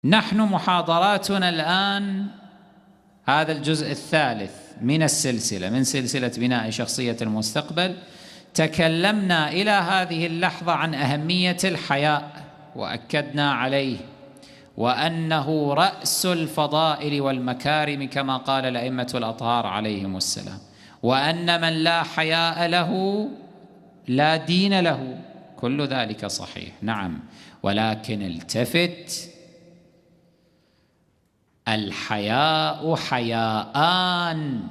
نحن محاضراتنا الآن هذا الجزء الثالث من السلسلة، من سلسلة بناء شخصية المستقبل. تكلمنا إلى هذه اللحظة عن أهمية الحياء وأكدنا عليه، وأنه رأس الفضائل والمكارم كما قال الأئمة الأطهار عليهم السلام، وأن من لا حياء له لا دين له. كل ذلك صحيح، نعم، ولكن التفت، الحياء حياءان،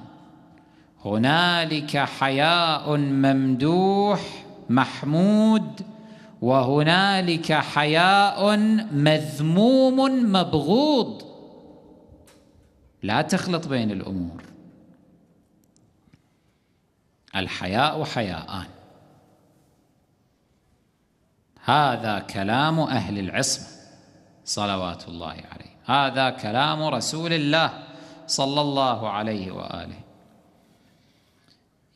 هنالك حياء ممدوح محمود، وهنالك حياء مذموم مبغوض. لا تخلط بين الأمور. الحياء حياءان، هذا كلام أهل العصمة صلوات الله عليه، هذا كلام رسول الله صلى الله عليه وآله.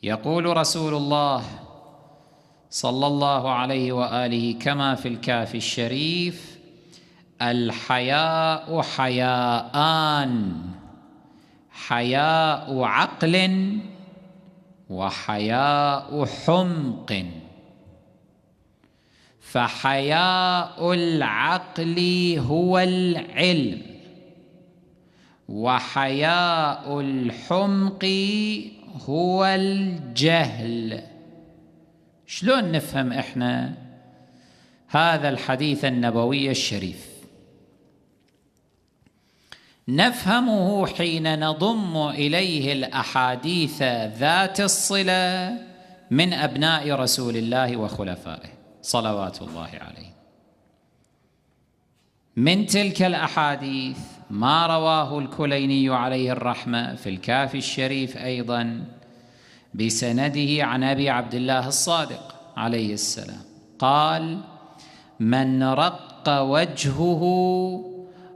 يقول رسول الله صلى الله عليه وآله كما في الكافي الشريف: الحياء حياءان، حياء عقل وحياء حمق. فحياء العقل هو العلم، وحياء الحمق هو الجهل. شلون نفهم احنا هذا الحديث النبوي الشريف؟ نفهمه حين نضم إليه الأحاديث ذات الصلة من أبناء رسول الله وخلفائه صلوات الله عليه. من تلك الأحاديث ما رواه الكليني عليه الرحمة في الكافي الشريف أيضا بسنده عن أبي عبد الله الصادق عليه السلام قال: من رق وجهه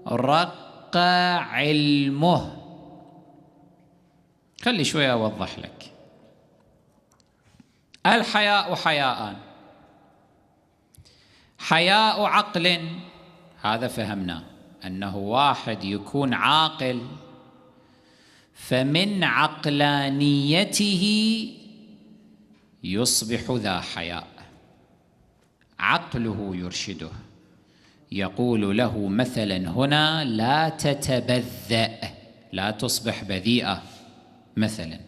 رق علمه. خلي شوية أوضح لك. الحياء حياءان، حياء عقل، هذا فهمناه، أنه واحد يكون عاقل فمن عقلانيته يصبح ذا حياء، عقله يرشده، يقول له مثلا هنا لا تتبذأ، لا تصبح بذيئة، مثلا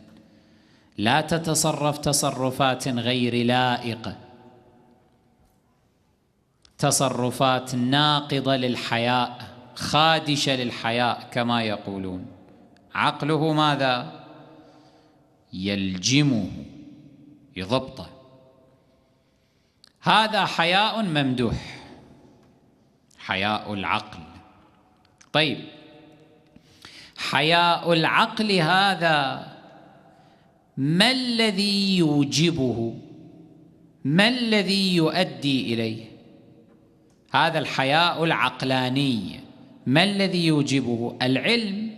لا تتصرف تصرفات غير لائقة، تصرفات ناقضة للحياء، خادشة للحياء كما يقولون. عقله ماذا؟ يلجمه، يضبطه. هذا حياء ممدوح، حياء العقل. طيب، حياء العقل هذا ما الذي يوجبه؟ ما الذي يؤدي إليه؟ هذا الحياء العقلاني ما الذي يوجبه؟ العلم.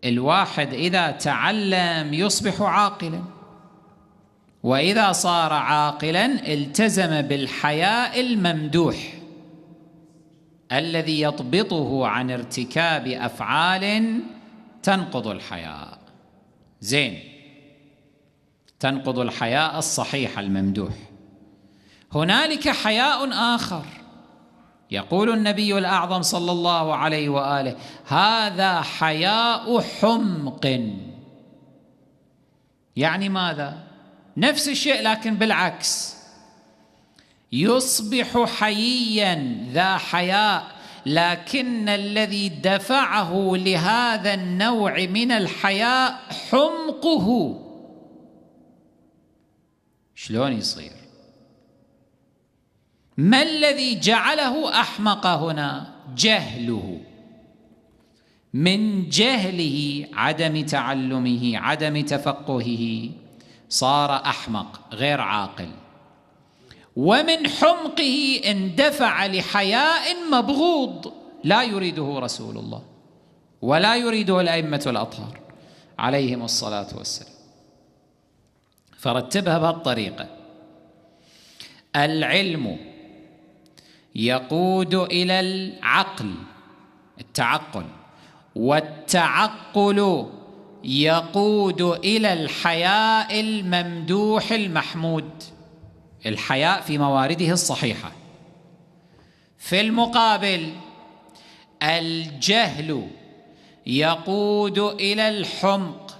الواحد إذا تعلم يصبح عاقلا، وإذا صار عاقلا التزم بالحياء الممدوح الذي يضبطه عن ارتكاب أفعال تنقض الحياء. زين، تنقض الحياء الصحيح الممدوح. هنالك حياء آخر، يقول النبي الأعظم صلى الله عليه وآله: هذا حياء حمق. يعني ماذا؟ نفس الشيء لكن بالعكس، يصبح حييا ذا حياء، لكن الذي دفعه لهذا النوع من الحياء حمقه. شلون يصير؟ ما الذي جعله أحمق هنا؟ جهله. من جهله، عدم تعلمه، عدم تفقهه، صار أحمق غير عاقل. ومن حمقه اندفع لحياء مبغوض لا يريده رسول الله ولا يريده الأئمة الأطهار عليهم الصلاة والسلام. فرتبها بهالطريقة: العلم يقود إلى العقل التعقل. والتعقل يقود إلى الحياء الممدوح المحمود، الحياء في موارده الصحيحة. في المقابل الجهل يقود إلى الحمق،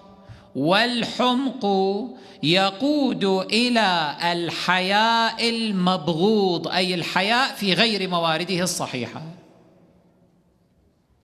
والحمق يقود إلى الحياء المبغوض، أي الحياء في غير موارده الصحيحة.